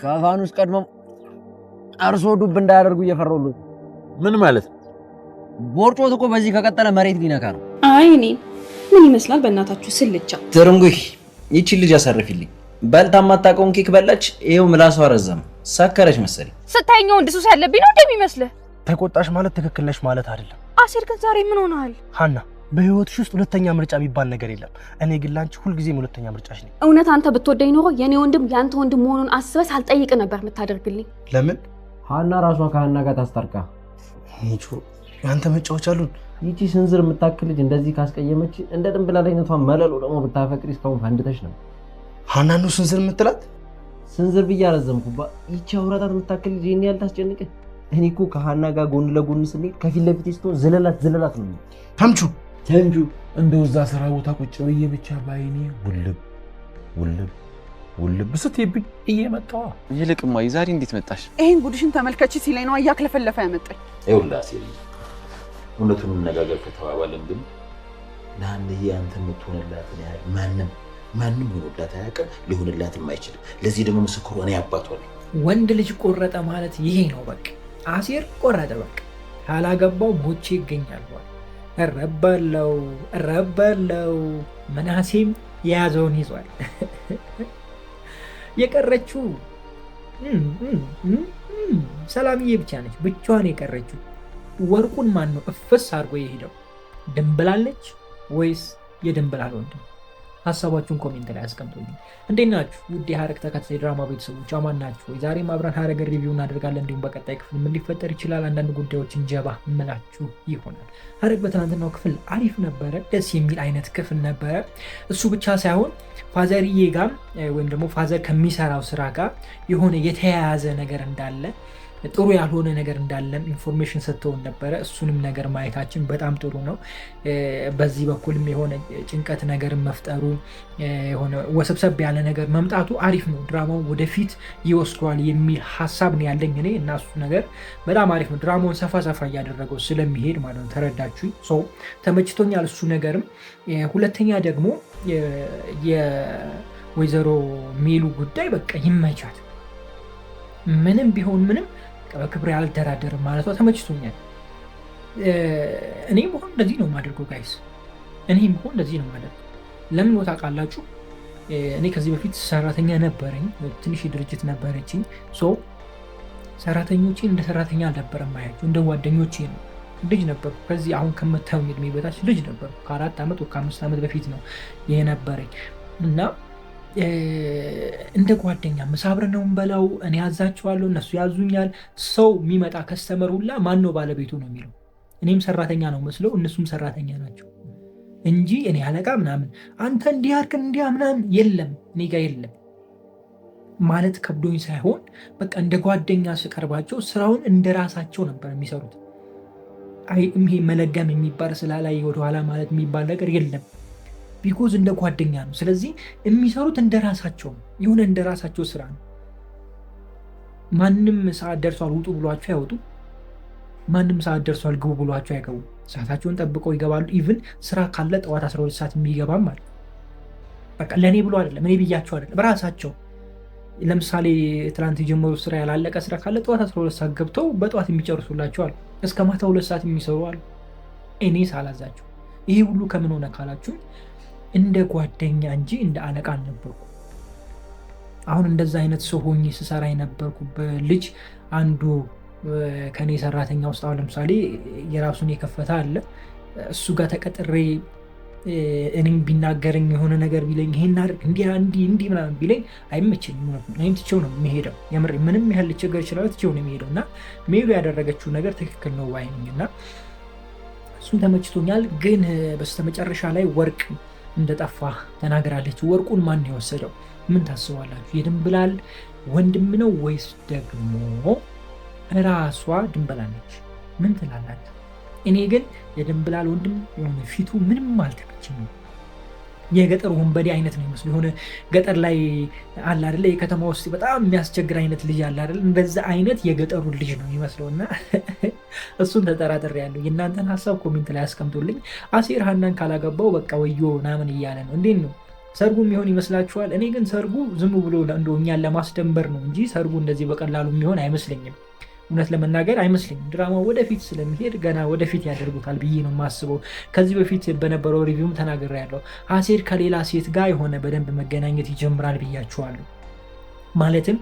ከፋኑስ ቀድመው አርሶ ዱብ እንዳያደርጉ እየፈራሁ ነው። ምን ማለት ነው? ቦርጮት እኮ በዚህ ከቀጠለ መሬት ሊነካ ነው። አይ እኔ ምን ይመስላል በእናታችሁ ስልቻ። ትርንጉይ ይቺ ልጅ አሳርፊልኝ። በልታ ማታውቀውን ኬክ በላች። ይሄው ምላሷ ረዘም ሰከረች መሰለኝ። ስታየኝ ወንድ ሱስ ያለብኝ ነው እንደሚመስልህ? ተቆጣሽ ማለት ትክክል ነሽ ማለት አይደለም። አሴር ግን ዛሬ ምን ሆነሃል? ሀና በህይወትሽ ውስጥ ሁለተኛ ምርጫ የሚባል ነገር የለም። እኔ ግን ላንቺ ሁልጊዜም ሁለተኛ ምርጫሽ ነኝ። እውነት አንተ ብትወደኝ ኖሮ የኔ ወንድም ያንተ ወንድም መሆኑን አስበህ ሳልጠይቅ ነበር የምታደርግልኝ። ለምን? ሀና ራሷ ከሀና ጋር ታስታርቃ። ሙቹ አንተ መጫወቻ አሉን። ይቺ ስንዝር የምታክል ልጅ እንደዚህ ካስቀየመች እንደ ድንብላል አይነቷን መለሎ ደግሞ ብታፈቅሪ እስካሁን ፈንድተሽ ነው። ሀና ነው ስንዝር የምትላት? ስንዝር ብዬ አረዘምኩባ። ይቺ አውራታት የምታክል ልጅ ይሄን ያህል ታስጨንቅህ? እኔ እኮ ከሀና ጋር ጎን ለጎን ስንሄድ ከፊት ለፊት ስትሆን ዝለላት ነው። ተምቹ እንደው እዛ ስራ ቦታ ቁጭ ብዬ ብቻ ባይኔ ውልብ ስትይብኝ እየመጣዋ። ይልቅማ ዛሬ እንዴት መጣሽ? ይሄን ጉድሽን ተመልከቺ ሲለኝ ነው እያክለፈለፈ ያመጣኝ። ይውላስ እውነቱን እንነጋገር ከተባባልን ግን ለአንድዬ አንተ የምትሆንላትን ያህል ማንም ሆኖላት አያውቅም፣ ሊሆንላትም አይችልም። ለዚህ ደግሞ ምስክሩ እኔ አባቷ ነኝ። ወንድ ልጅ ቆረጠ ማለት ይሄ ነው በቃ። አሴር ቆረጠ በቃ። ካላገባው ሞቼ ይገኛል። ረባለው መናሴም የያዘውን ይዟል። የቀረችው ሰላምዬ ብቻ ነች፣ ብቻዋን የቀረችው። ወርቁን ማን ነው እፍስ አድርጎ የሄደው? ድንብላለች ወይስ የድንብላል ወንድም? ሀሳባችሁን ኮሜንት ላይ አስቀምጡልኝ። እንዴት ናችሁ ውድ የሐረግ ተከታታይ ድራማ ቤተሰቦች? አማን ናችሁ ወይ? ዛሬም አብረን ሐረግን ሪቪው እናደርጋለን። እንዲሁም በቀጣይ ክፍል ምን ሊፈጠር ይችላል አንዳንድ ጉዳዮችን ጀባ እምላችሁ ይሆናል። ሐረግ በትናንትናው ክፍል አሪፍ ነበረ፣ ደስ የሚል አይነት ክፍል ነበረ። እሱ ብቻ ሳይሆን ፋዘርዬ ጋር ወይም ደግሞ ፋዘር ከሚሰራው ስራ ጋር የሆነ የተያያዘ ነገር እንዳለ፣ ጥሩ ያልሆነ ነገር እንዳለም ኢንፎርሜሽን ሰጥተውን ነበረ። እሱንም ነገር ማየታችን በጣም ጥሩ ነው። በዚህ በኩልም የሆነ ጭንቀት ነገር መፍጠሩ፣ የሆነ ወሰብሰብ ያለ ነገር መምጣቱ አሪፍ ነው። ድራማው ወደፊት ይወስዷል የሚል ሀሳብ ነው ያለኝ እኔ እና እሱ ነገር በጣም አሪፍ ነው። ድራማውን ሰፋ እያደረገው ስለሚሄድ ማለት ነው። ተረዳችሁ? ተመችቶኛል እሱ ነገርም። ሁለተኛ ደግሞ የወይዘሮ ሜሉ ጉዳይ በቃ ይመቻት። ምንም ቢሆን ምንም በክብር ያልደራደርም ማለቷ ተመችቶኛል። እኔም ቢሆን እንደዚህ ነው የማደርገው ጋይስ። እኔም ቢሆን እንደዚህ ነው የማደርገው። ለምን ወጣ ቃላችሁ? እኔ ከዚህ በፊት ሰራተኛ ነበረኝ፣ ትንሽ ድርጅት ነበረችኝ። ሰራተኞቼን እንደ ሰራተኛ አልነበረም ማያቸው፣ እንደ ጓደኞቼ ነው። ልጅ ነበርኩ። ከዚህ አሁን ከምታዩኝ እድሜ በታች ልጅ ነበርኩ። ከ4 ዓመት ወይ ከ5 ዓመት በፊት ነው የነበረኝ እና እንደ ጓደኛ ምሳ አብረን ነው የምንበላው። እኔ ያዛቸዋለሁ፣ እነሱ ያዙኛል። ሰው የሚመጣ ከስተመር ሁላ ማን ነው ባለቤቱ ነው የሚለው። እኔም ሰራተኛ ነው መስለው እነሱም ሰራተኛ ናቸው እንጂ እኔ አለቃ ምናምን አንተ እንዲህ አድርግ እንዲያ ምናምን የለም፣ እኔ ጋር የለም ማለት ከብዶኝ ሳይሆን በቃ እንደ ጓደኛ ስቀርባቸው ስራውን እንደ ራሳቸው ነበር የሚሰሩት። ይሄ መለገም የሚባል ስላላይ ወደኋላ ማለት የሚባል ነገር የለም። ቢኮዝ እንደ ጓደኛ ነው። ስለዚህ የሚሰሩት እንደ ራሳቸው የሆነ እንደ ራሳቸው ስራ ነው። ማንም ሰዓት ደርሷል ውጡ ብሏቸው አይወጡ። ማንም ሰዓት ደርሷል ግቡ ብሏቸው አይገቡ። ሰዓታቸውን ጠብቀው ይገባሉ። ኢቭን ስራ ካለ ጠዋት 12 ሰዓት የሚገባም ማለት በቃ ለእኔ ብሎ አይደለም፣ እኔ ብያቸው አይደለም፣ በራሳቸው። ለምሳሌ ትናንት የጀመሩት ስራ ያላለቀ ስራ ካለ ጠዋት 12 ሰዓት ገብተው በጠዋት የሚጨርሱላቸው አሉ። እስከ ማታ 2 ሰዓት የሚሰሩ አሉ፣ እኔ ሳላዛቸው። ይሄ ሁሉ ከምን ሆነ ካላችሁ እንደ ጓደኛ እንጂ እንደ አለቃ አልነበርኩ። አሁን እንደዛ አይነት ሰው ሆኜ ስሰራ የነበርኩበት ልጅ አንዱ ከኔ ሰራተኛ ውስጥ አሁን ለምሳሌ የራሱን የከፈተ አለ። እሱ ጋር ተቀጥሬ እኔም ቢናገረኝ የሆነ ነገር ቢለኝ ይሄን አድርግ እንዲህ ምናምን ቢለኝ አይመቸኝም። እኔም ትቼው ነው የሚሄደው። የምር ምንም ያህል ልቸገር ይችላል፣ ትቼው ነው የሚሄደው እና ሜሉ ያደረገችው ነገር ትክክል ነው ባይነኝ እና እሱም ተመችቶኛል። ግን በስተመጨረሻ ላይ ወርቅ እንደጠፋ ተናግራለች። ወርቁን ማን የወሰደው? ምን ታስባላችሁ? የድንብላል ወንድም ነው ወይስ ደግሞ ራሷ ድንብላል ነች? ምን ትላላችሁ? እኔ ግን የድንብላል ወንድም የሆነ ፊቱ ምንም አልተመቸኝም። የገጠር ወንበዴ አይነት ነው የሚመስለው። የሆነ ገጠር ላይ አለ አይደለ፣ የከተማ ውስጥ በጣም የሚያስቸግር አይነት ልጅ አለ አይደለ፣ እንደዛ አይነት የገጠሩ ልጅ ነው የሚመስለውና እሱን ተጠራጥሬ ያለው። የእናንተን ሀሳብ ኮሜንት ላይ አስቀምጡልኝ። አሴር ሀናን ካላገባው በቃ ወዮ ምናምን እያለ ነው። እንዴት ነው ሰርጉ የሚሆን ይመስላችኋል? እኔ ግን ሰርጉ ዝም ብሎ እንደው እኛን ለማስደንበር ነው እንጂ ሰርጉ እንደዚህ በቀላሉ የሚሆን አይመስለኝም። እውነት ለመናገር አይመስለኝም። ድራማው ወደፊት ስለሚሄድ ገና ወደፊት ያደርጉታል ብዬ ነው የማስበው። ከዚህ በፊት በነበረው ሪቪውም ተናግሬያለሁ። አሴር ከሌላ ሴት ጋር የሆነ በደንብ መገናኘት ይጀምራል ብያችኋለሁ። ማለትም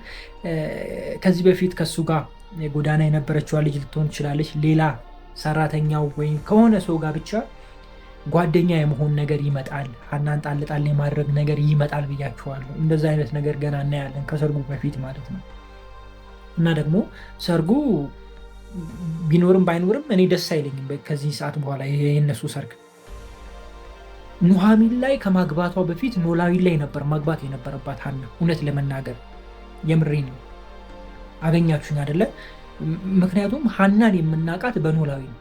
ከዚህ በፊት ከሱ ጋር ጎዳና የነበረችዋ ልጅ ልትሆን ትችላለች። ሌላ ሰራተኛው ወይም ከሆነ ሰው ጋር ብቻ ጓደኛ የመሆን ነገር ይመጣል። ሀናን ጣል የማድረግ ነገር ይመጣል ብያችኋለሁ። እንደዛ አይነት ነገር ገና እናያለን ከሰርጉ በፊት ማለት ነው። እና ደግሞ ሰርጉ ቢኖርም ባይኖርም እኔ ደስ አይለኝም ከዚህ ሰዓት በኋላ የነሱ ሰርግ። ኑሐሚን ላይ ከማግባቷ በፊት ኖላዊ ላይ ነበር ማግባት የነበረባት ሀና። እውነት ለመናገር የምሬ ነው። አገኛችሁኝ አይደለ? ምክንያቱም ሀናን የምናውቃት በኖላዊ ነው።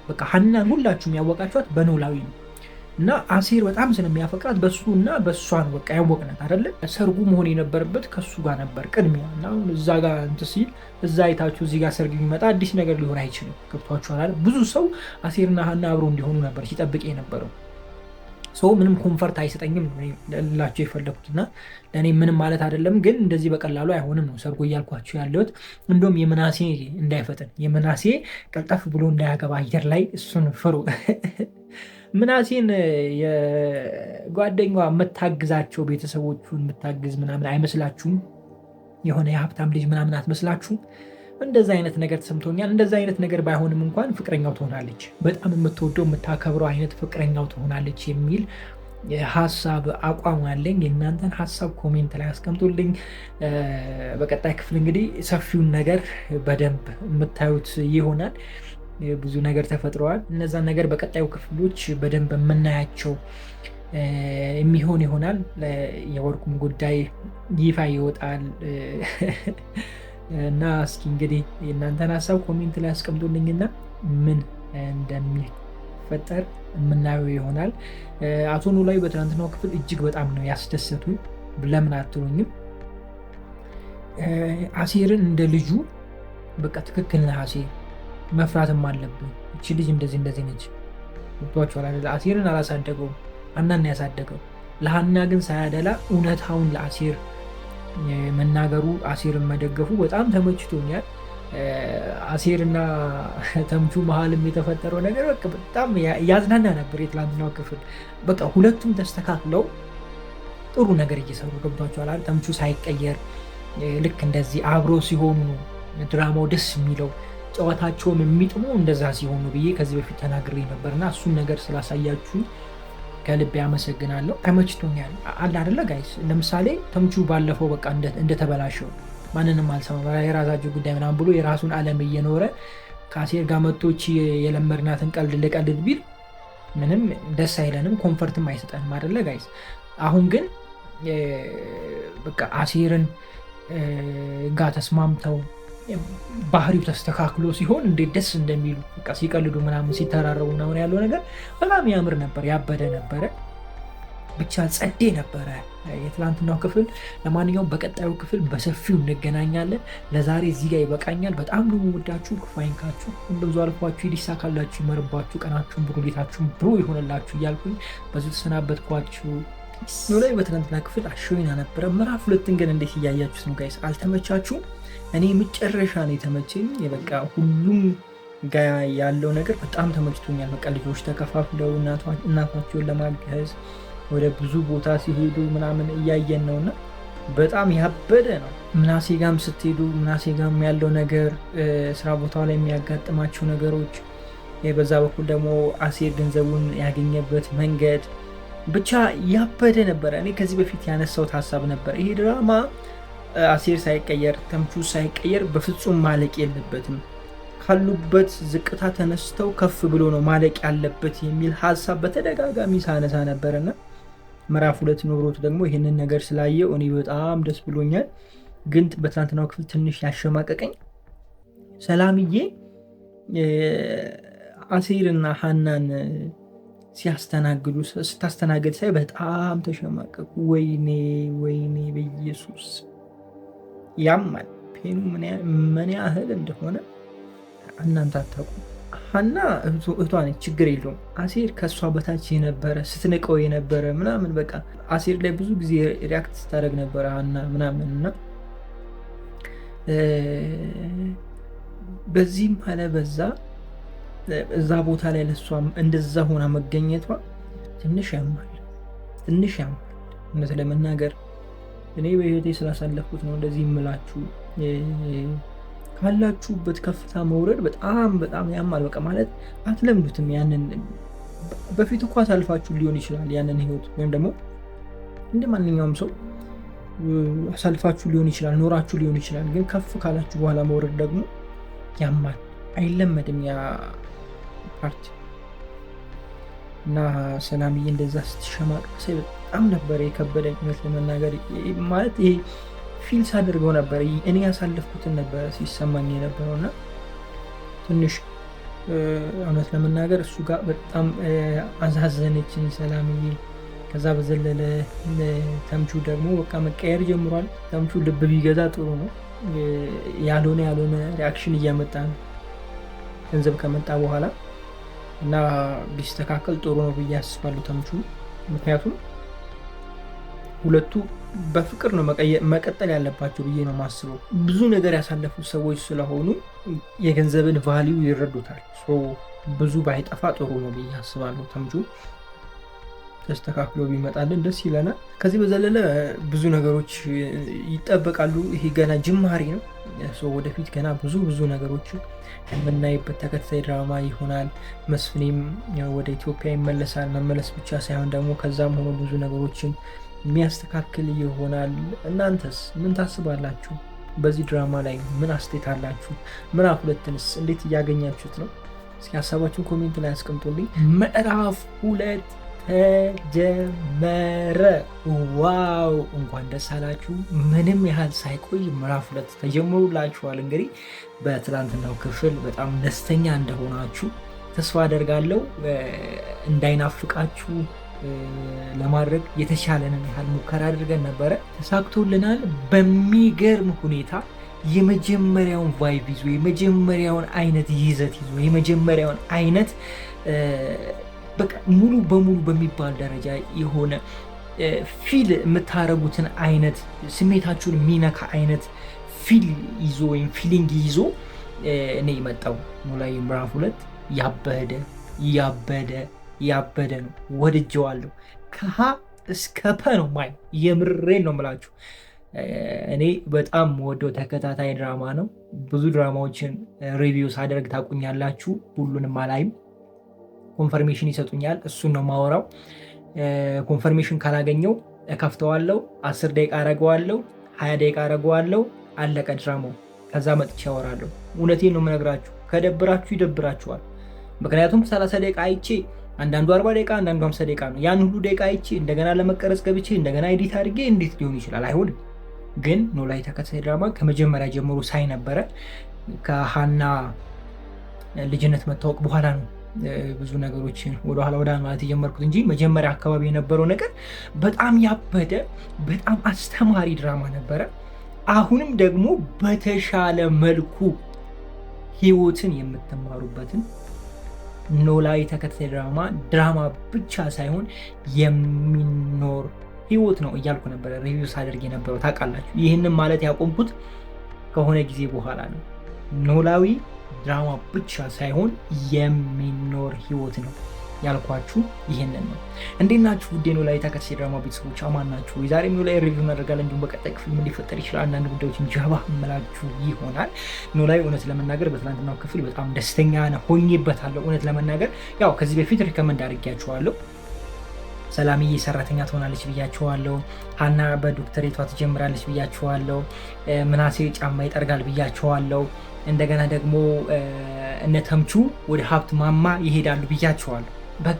በቃ ሀናን ሁላችሁም ያወቃችኋት በኖላዊ ነው። እና አሴር በጣም ስለሚያፈቅራት በሱ እና በሷን በቃ ያወቅናት አይደለ? ሰርጉ መሆን የነበረበት ከሱ ጋር ነበር ቅድሚያ። እና አሁን እዛ ጋር እንትን ሲል እዛ አይታችሁ እዚህ ጋር ሰርግ የሚመጣ አዲስ ነገር ሊሆን አይችልም። ገብቷችኋል አይደል? ብዙ ሰው አሴርና ሀና አብሮ እንዲሆኑ ነበር ሲጠብቅ የነበረው። ሰው ምንም ኮንፈርት አይሰጠኝም ላቸው የፈለኩት እና ለእኔ ምንም ማለት አይደለም፣ ግን እንደዚህ በቀላሉ አይሆንም ነው ሰርጎ እያልኳቸው ያለሁት። እንደውም የምናሴ እንዳይፈጥን የምናሴ ቀልጠፍ ብሎ እንዳያገባ አየር ላይ እሱን ፍሩ። ምናሴን የጓደኛዋ የምታግዛቸው ቤተሰቦቹን የምታግዝ ምናምን አይመስላችሁም? የሆነ የሀብታም ልጅ ምናምን አትመስላችሁም? እንደዛ አይነት ነገር ተሰምቶኛል። እንደዛ አይነት ነገር ባይሆንም እንኳን ፍቅረኛው ትሆናለች፣ በጣም የምትወደው የምታከብረው አይነት ፍቅረኛው ትሆናለች የሚል ሀሳብ አቋም አለኝ። የእናንተን ሀሳብ ኮሜንት ላይ አስቀምጡልኝ። በቀጣይ ክፍል እንግዲህ ሰፊውን ነገር በደንብ የምታዩት ይሆናል። ብዙ ነገር ተፈጥረዋል። እነዛን ነገር በቀጣዩ ክፍሎች በደንብ የምናያቸው የሚሆን ይሆናል። የወርቁም ጉዳይ ይፋ ይወጣል እና እስኪ እንግዲህ የእናንተን ሀሳብ ኮሜንት ላይ አስቀምጡልኝና ምን እንደሚፈጠር የምናየው ይሆናል። አቶ ኖላዊ በትናንትናው ክፍል እጅግ በጣም ነው ያስደሰቱ። ለምን አትሉኝም? አሴርን እንደ ልጁ በቃ ትክክል ነህ አሴር፣ መፍራትም አለብን። እቺ ልጅ እንደዚህ ነች። ወጥቷቸዋል። አሴርን አላሳደገውም፣ ሀናን ያሳደገው። ለሀና ግን ሳያደላ እውነታውን ለአሴር መናገሩ፣ አሴርን መደገፉ በጣም ተመችቶኛል። አሴርና ተምቹ መሀልም የተፈጠረው ነገር በቃ በጣም ያዝናና ነበር የትላንትናው ክፍል። በቃ ሁለቱም ተስተካክለው ጥሩ ነገር እየሰሩ ገብቷቸዋል። ተምቹ ሳይቀየር ልክ እንደዚህ አብሮ ሲሆኑ ድራማው ደስ የሚለው ጨዋታቸውም የሚጥሙ እንደዛ ሲሆኑ ብዬ ከዚህ በፊት ተናግሬ ነበርና እሱን ነገር ስላሳያችሁ ከልቤ አመሰግናለሁ። ተመችቶኛል አለ አይደለ ጋይስ? ለምሳሌ ተምቹ ባለፈው በቃ እንደተበላሸው ማንንም አልሰማ የራሳቸው ጉዳይ ምናምን ብሎ የራሱን ዓለም እየኖረ ከአሴር ጋር መቶች የለመድናትን ቀልድ ልቀልድ ቢል ምንም ደስ አይለንም፣ ኮንፈርትም አይሰጠንም አይደለ ጋይስ? አሁን ግን በቃ አሴርን ጋር ተስማምተው ባህሪው ተስተካክሎ ሲሆን እንዴት ደስ እንደሚሉ በቃ ሲቀልዱ ምናምን ሲተራረቡ ምናምን ያለው ነገር በጣም ያምር ነበር፣ ያበደ ነበረ። ብቻ ጸዴ ነበረ የትላንትናው ክፍል። ለማንኛውም በቀጣዩ ክፍል በሰፊው እንገናኛለን። ለዛሬ እዚህ ጋር ይበቃኛል። በጣም ነው የምወዳችሁ። ክፉ አይንካችሁ፣ እንደዙ አልፏችሁ፣ ይሳካላችሁ፣ ይመርባችሁ፣ ቀናችሁን ብሩ፣ ሌታችሁን ብሩ ይሆንላችሁ እያልኩኝ በዚህ ተሰናበትኳችሁ። ኖላዊ በትናንትና ክፍል አሾይና ነበረ። ምዕራፍ ሁለትን ግን እንዴት እያያችሁት ነው ጋይስ? አልተመቻችሁም? እኔ መጨረሻ ነው የተመቸኝ። በቃ ሁሉም ጋ ያለው ነገር በጣም ተመችቶኛል። በቃ ልጆች ተከፋፍለው እናታቸውን ለማገዝ ወደ ብዙ ቦታ ሲሄዱ ምናምን እያየን ነውና በጣም ያበደ ነው። ምናሴ ጋም ስትሄዱ ምናሴ ጋም ያለው ነገር፣ ስራ ቦታ ላይ የሚያጋጥማቸው ነገሮች፣ በዛ በኩል ደግሞ አሴር ገንዘቡን ያገኘበት መንገድ ብቻ ያበደ ነበረ። እኔ ከዚህ በፊት ያነሳሁት ሀሳብ ነበር። ይሄ ድራማ አሴር ሳይቀየር ተምቹ ሳይቀየር በፍጹም ማለቅ የለበትም። ካሉበት ዝቅታ ተነስተው ከፍ ብሎ ነው ማለቅ ያለበት የሚል ሀሳብ በተደጋጋሚ ሳነሳ ነበርና ምዕራፍ ሁለት ኖሮት ደግሞ ይህንን ነገር ስላየው እኔ በጣም ደስ ብሎኛል። ግን በትናንትናው ክፍል ትንሽ ያሸማቀቀኝ ሰላምዬ አሴርና ሀናን ስታስተናግድ ሳይ በጣም ተሸማቀቁ። ወይኔ በኢየሱስ ያማል። ፔኑ ምን ያህል እንደሆነ እናንተ አታውቁም። ሀና እህቷ ነች፣ ችግር የለውም። አሴር ከእሷ በታች የነበረ ስትንቀው የነበረ ምናምን በቃ አሴር ላይ ብዙ ጊዜ ሪያክት ስታደርግ ነበረ ሀና ምናምን እና በዚህም አለ በዛ እዛ ቦታ ላይ ለእሷ እንደዛ ሆና መገኘቷ ትንሽ ያማል። እውነት ለመናገር እኔ በህይወቴ ስላሳለፍኩት ነው እንደዚህ የምላችሁ። ካላችሁበት ከፍታ መውረድ በጣም ያማል። በቃ ማለት አትለምዱትም። ያንን በፊት እኮ አሳልፋችሁ ሊሆን ይችላል ያንን ህይወት፣ ወይም ደግሞ እንደ ማንኛውም ሰው አሳልፋችሁ ሊሆን ይችላል፣ ኖራችሁ ሊሆን ይችላል። ግን ከፍ ካላችሁ በኋላ መውረድ ደግሞ ያማል፣ አይለመድም ያ ፓርቲ እና ሰላምዬ እንደዛ ስትሸማቀቅ በጣም ነበር የከበደኝ እውነት ለመናገር። ማለት ይሄ ፊል ሳደርገው ነበር እኔ ያሳለፍኩትን ነበር ሲሰማኝ የነበረው እና ትንሽ እውነት ለመናገር እሱ ጋር በጣም አዛዘነችኝ ሰላምዬ። ከዛ በዘለለ ተምቹ ደግሞ በቃ መቀየር ጀምሯል። ተምቹ ልብ ቢገዛ ጥሩ ነው። ያልሆነ ሪያክሽን እያመጣ ነው ገንዘብ ከመጣ በኋላ እና ቢስተካከል ጥሩ ነው ብዬ አስባለሁ ተምቹ። ምክንያቱም ሁለቱ በፍቅር ነው መቀጠል ያለባቸው ብዬ ነው ማስበው። ብዙ ነገር ያሳለፉት ሰዎች ስለሆኑ የገንዘብን ቫሊዩ ይረዱታል። ብዙ ባይጠፋ ጥሩ ነው ብዬ አስባለሁ ተምቹ ተስተካክሎ ቢመጣልን ደስ ይለናል። ከዚህ በዘለለ ብዙ ነገሮች ይጠበቃሉ። ይሄ ገና ጅማሬ ነው። ወደፊት ገና ብዙ ነገሮች የምናይበት ተከታታይ ድራማ ይሆናል። መስፍኔም ወደ ኢትዮጵያ ይመለሳል። መመለስ ብቻ ሳይሆን ደግሞ ከዛም ሆኖ ብዙ ነገሮችን የሚያስተካክል ይሆናል። እናንተስ ምን ታስባላችሁ? በዚህ ድራማ ላይ ምን አስተያየት አላችሁ? ምዕራፍ 2ንስ እንዴት እያገኛችሁት ነው? እስኪ ሀሳባችሁን ኮሜንት ላይ አስቀምጡልኝ። ምዕራፍ 2 ተጀመረ። ዋው እንኳን ደስ አላችሁ። ምንም ያህል ሳይቆይ ምዕራፍ 2 ተጀምሮላችኋል። እንግዲህ በትላንትናው ክፍል በጣም ደስተኛ እንደሆናችሁ ተስፋ አደርጋለሁ። እንዳይናፍቃችሁ ለማድረግ የተሻለንን ያህል ሙከራ አድርገን ነበረ፣ ተሳክቶልናል። በሚገርም ሁኔታ የመጀመሪያውን ቫይብ ይዞ የመጀመሪያውን አይነት ይዘት ይዞ የመጀመሪያውን አይነት በቃ ሙሉ በሙሉ በሚባል ደረጃ የሆነ ፊል የምታረጉትን አይነት ስሜታችሁን የሚነካ አይነት ፊል ይዞ ወይም ፊሊንግ ይዞ እኔ የመጣው ኖላዊ ምዕራፍ 2 ያበደ ነው። ወድጀዋለሁ። ከሀ እስከ ፐ ነው ማይ የምሬን ነው የምላችሁ። እኔ በጣም ወደው ተከታታይ ድራማ ነው። ብዙ ድራማዎችን ሪቪው ሳደርግ ታቁኛላችሁ። ሁሉንም አላይም፣ ኮንፈርሜሽን ይሰጡኛል፣ እሱን ነው ማወራው። ኮንፈርሜሽን ካላገኘው እከፍተዋለሁ፣ 10 ደቂቃ አረገዋለሁ፣ 20 ደቂቃ አረገዋለሁ፣ አለቀ ድራማው። ከዛ መጥቼ አወራለሁ። እውነቴን ነው የምነግራችሁ። ከደብራችሁ ይደብራችኋል። ምክንያቱም 30 ደቂቃ አይቼ አንዳንዱ 40 ደቂቃ አንዳንዱ 50 ደቂቃ ነው። ያን ሁሉ ደቂቃ አይቼ እንደገና ለመቀረጽ ገብቼ እንደገና ኤዲት አድርጌ እንዴት ሊሆን ይችላል? አይሆንም። ግን ኖላዊ ተከታታይ ድራማ ከመጀመሪያ ጀምሮ ሳይ ነበረ። ከሀና ልጅነት መታወቅ በኋላ ነው ብዙ ነገሮችን ወደኋላ ማለት የጀመርኩት እንጂ መጀመሪያ አካባቢ የነበረው ነገር በጣም ያበደ በጣም አስተማሪ ድራማ ነበረ። አሁንም ደግሞ በተሻለ መልኩ ህይወትን የምትማሩበትን ኖላዊ ተከታታይ ድራማ ብቻ ሳይሆን የሚኖር ህይወት ነው እያልኩ ነበረ ሪቪው ሳደርግ የነበረው። ታውቃላችሁ፣ ይህንን ማለት ያቆምኩት ከሆነ ጊዜ በኋላ ነው። ኖላዊ ድራማ ብቻ ሳይሆን የሚኖር ህይወት ነው ያልኳችሁ ይህንን ነው። እንዴት ናችሁ ውድ ኖላዊ ተከታታይ ድራማ ቤተሰቦች? አማን ናችሁ? የዛሬ ኖላዊ ሪቪው እናደርጋለን። እንዲሁም በቀጣይ ክፍል ምን ሊፈጠር ይችላል አንዳንድ ጉዳዮችን ጀባ እምላችሁ ይሆናል። ኖላዊ እውነት ለመናገር በትናንትናው ክፍል በጣም ደስተኛ ሆኜበታለሁ። እውነት ለመናገር ያው ከዚህ በፊት ሪከመንድ አድርጊያችኋለሁ። ሰላምዬ ሰራተኛ ትሆናለች ብያችኋለሁ። ሀና በዶክተሬቷ ትጀምራለች ብያችኋለሁ። ምናሴ ጫማ ይጠርጋል ብያችኋለሁ። እንደገና ደግሞ እነ ተምቹ ወደ ሀብት ማማ ይሄዳሉ ብያችኋለሁ። በቃ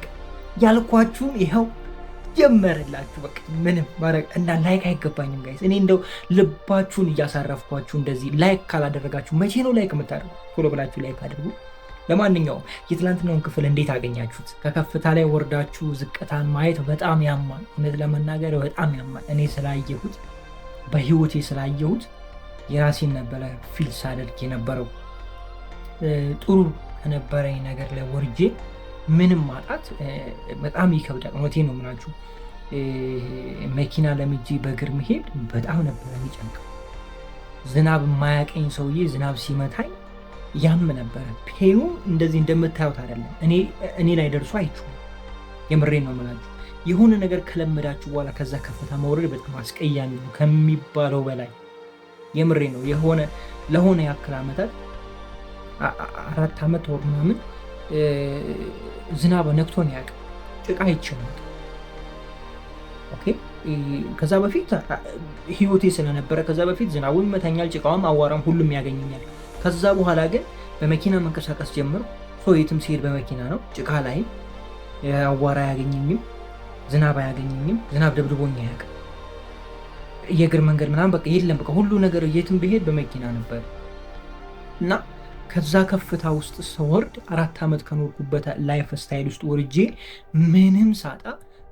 ያልኳችሁን ይኸው ጀመረላችሁ። በቃ ምንም ማድረግ እና ላይክ አይገባኝም ጋይስ። እኔ እንደው ልባችሁን እያሳረፍኳችሁ እንደዚህ ላይክ ካላደረጋችሁ መቼ ነው ላይክ የምታደርጉ? ቶሎ ብላችሁ ላይክ አድርጉ። ለማንኛውም የትላንትናውን ክፍል እንዴት አገኛችሁት? ከከፍታ ላይ ወርዳችሁ ዝቅታን ማየት በጣም ያማል። እውነት ለመናገር በጣም ያማል። እኔ ስላየሁት በህይወቴ ስላየሁት የራሴን ነበረ ፊል ሳደርግ የነበረው። ጥሩ ከነበረኝ ነገር ላይ ወርጄ ምንም ማጣት በጣም ይከብዳል። እውነቴን ነው የምላችሁ። መኪና ለምጄ በእግር መሄድ በጣም ነበር የሚጨንቀው። ዝናብ የማያቀኝ ሰውዬ ዝናብ ሲመታኝ ያም ነበረ። ፔኑ እንደዚህ እንደምታዩት አይደለም። እኔ ላይ ደርሶ አይችሁም። የምሬን ነው የምላችሁ። የሆነ ነገር ከለመዳችሁ በኋላ ከዛ ከፍታ መውረድ በጣም አስቀያሚ ነው ከሚባለው በላይ። የምሬን ነው። ለሆነ ያክል ዓመታት 4 ዓመት ወር ምናምን ዝናብ ነክቶን ያውቅ ጭቃ ይችላል። ኦኬ ከዛ በፊት ህይወቴ ስለነበረ ከዛ በፊት ዝናቡ ይመታኛል፣ ጭቃውም አዋራም ሁሉም ያገኘኛል። ከዛ በኋላ ግን በመኪና መንቀሳቀስ ጀምሮ የትም ሲሄድ በመኪና ነው። ጭቃ ላይ አዋራ አያገኘኝም፣ ዝናብ አያገኘኝም። ዝናብ ደብድቦኝ አያውቅም። የእግር መንገድ ምናምን በቃ የለም። በቃ ሁሉ ነገር የትም ብሄድ በመኪና ነበር እና ከዛ ከፍታ ውስጥ ስወርድ 4 ዓመት ከኖርኩበት ላይፍ ስታይል ውስጥ ወርጄ ምንም ሳጣ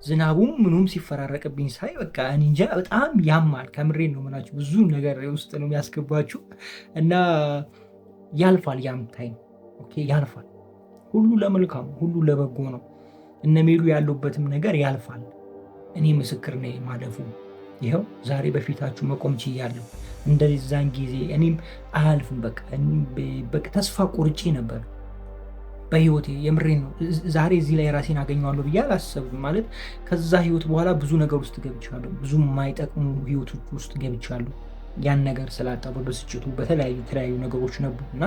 ዝናቡም ምኑም ሲፈራረቅብኝ ሳይ በቃ እኔ እንጃ በጣም ያማል። ከምሬን ነው የምላችሁ። ብዙ ነገር ውስጥ ነው የሚያስገባችሁ እና ያልፋል። ያም ታይም ኦኬ ያልፋል። ሁሉ ለመልካም ሁሉ ለበጎ ነው። እነ ሜሉ ያሉበትም ነገር ያልፋል። እኔ ምስክር ነኝ ማለፉ። ይኸው ዛሬ በፊታችሁ መቆም ችያለሁ። እንደዛን ጊዜ እኔም አያልፍም በቃ ተስፋ ቆርጬ ነበር በህይወቴ። የምሬን ነው። ዛሬ እዚህ ላይ ራሴን አገኘዋለሁ ብዬ አላሰብም። ማለት ከዛ ህይወት በኋላ ብዙ ነገር ውስጥ ገብቻለሁ። ብዙ የማይጠቅሙ ህይወቶች ውስጥ ገብቻለሁ። ያን ነገር ስላጣሁ በብስጭቱ በተለያዩ ነገሮች ነበሩ እና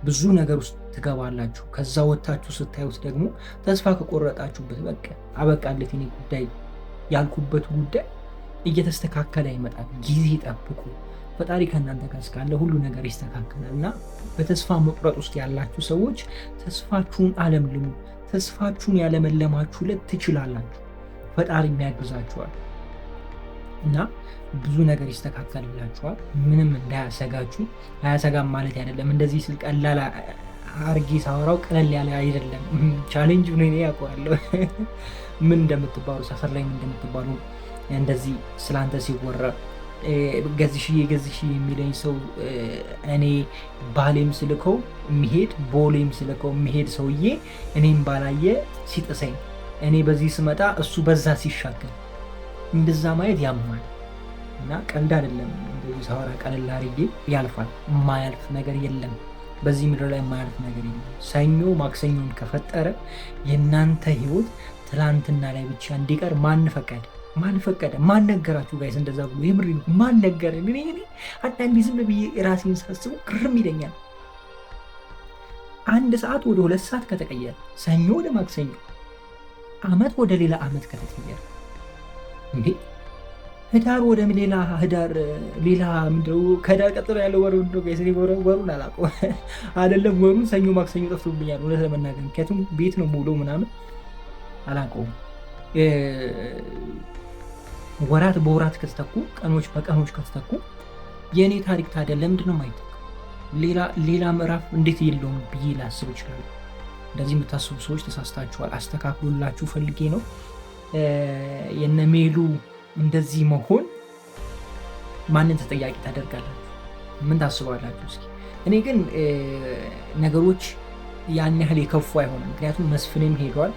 ብዙ ነገር ውስጥ ትገባላችሁ። ከዛ ወጥታችሁ ስታዩት ደግሞ ተስፋ ከቆረጣችሁበት በቃ አበቃለት እኔ ጉዳይ ያልኩበት ጉዳይ እየተስተካከለ ይመጣል። ጊዜ ጠብቁ። ፈጣሪ ከእናንተ ጋር እስካለ ሁሉ ነገር ይስተካከላል እና በተስፋ መቁረጥ ውስጥ ያላችሁ ሰዎች ተስፋችሁን አለምልሙ። ተስፋችሁን ያለመለማችሁ ትችላላችሁ። ፈጣሪ የሚያግዛችኋል እና ብዙ ነገር ይስተካከልላችኋል። ምንም እንዳያሰጋችሁ። አያሰጋም ማለት አይደለም። እንደዚህ ስል ቀላል አርጌ ሳወራው ቀለል ያለ አይደለም። ቻሌንጅ ነው። እኔ ያውቀዋለሁ ምን እንደምትባሉ፣ ሰፈር ላይ ምን እንደምትባሉ። እንደዚህ ስላንተ ሲወራ ገዝሽዬ የሚለኝ ሰው እኔ ባሌም ስልከው የሚሄድ ቦሌም ስልከው የሚሄድ ሰውዬ እኔም ባላየ ሲጥሰኝ፣ እኔ በዚህ ስመጣ እሱ በዛ ሲሻገር እንደዛ ማየት ያማል እና ቀልድ አይደለም። እንደዚህ ሳወራ ቀለል አድርጌ ያልፋል። የማያልፍ ነገር የለም በዚህ ምድር ላይ የማያልፍ ነገር የለም። ሰኞ ማክሰኞን ከፈጠረ የእናንተ ህይወት ትላንትና ላይ ብቻ እንዲቀር ማን ፈቀደ? ማን ነገራችሁ ጋይስ? እንደዛ ብሎ የምር ማን ነገረ? እኔ አንዳንዴ ዝም ብዬ ራሴን ሳስበው ግርም ይለኛል። 1 ሰዓት ወደ 2 ሰዓት ከተቀየረ፣ ሰኞ ወደ ማክሰኞ፣ አመት ወደ ሌላ አመት ከተቀየረ እንዴ ህዳር ወደ ሌላ ምንድነው? ከህዳር ቀጥሎ ያለው ወሩ እንደው ጋይስ ወሩን አላውቀውም አይደለም። ወሩን ሰኞ ማክሰኞ ጠፍቶብኛል እውነት ለመናገር ምክንያቱም ቤት ነው ሙሉ ምናምን አላውቀውም። ወራት በወራት ከተተኩ፣ ቀኖች በቀኖች ከተተኩ የእኔ ታሪክ ታዲያ ለምንድን ነው የማይተኩ? ሌላ ምዕራፍ እንዴት የለውም ብዬ ላስብ ይችላል። እንደዚህ የምታስቡ ሰዎች ተሳስታችኋል። አስተካክሉላችሁ ፈልጌ ነው። የነሜሉ እንደዚህ መሆን ማንን ተጠያቂ ታደርጋላችሁ? ምን ታስባላችሁ? እስኪ እኔ ግን ነገሮች ያን ያህል የከፉ አይሆንም። ምክንያቱም መስፍንም ሄዷል።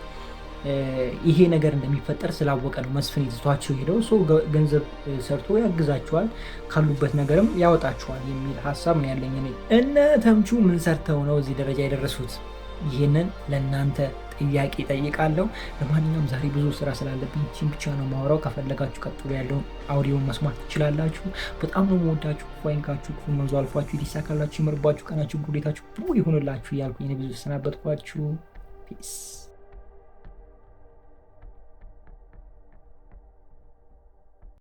ይሄ ነገር እንደሚፈጠር ስላወቀ ነው መስፍን ይዟቸው ሄደው ሰው ገንዘብ ሰርቶ ያግዛቸዋል፣ ካሉበት ነገርም ያወጣቸዋል የሚል ሀሳብ ነው ያለኝ እኔ። እነ ተምቹ ምን ሰርተው ነው እዚህ ደረጃ የደረሱት? ይህንን ለእናንተ ጥያቄ ጠይቃለሁ። ለማንኛውም ዛሬ ብዙ ስራ ስላለብኝ ይህችን ብቻ ነው ማወራው። ከፈለጋችሁ ቀጥሎ ያለውን አውዲዮን መስማት ትችላላችሁ። በጣም ነው የምወዳችሁ። ክፉ አይንካችሁ፣ ክፉ መንዞ አልፏችሁ፣ ይሳካላችሁ፣ ይመርባችሁ፣ ቀናችሁ ጉዴታችሁ ብሩ ይሁንላችሁ እያልኩ ብዙ ሰናበትኳችሁ። ፒስ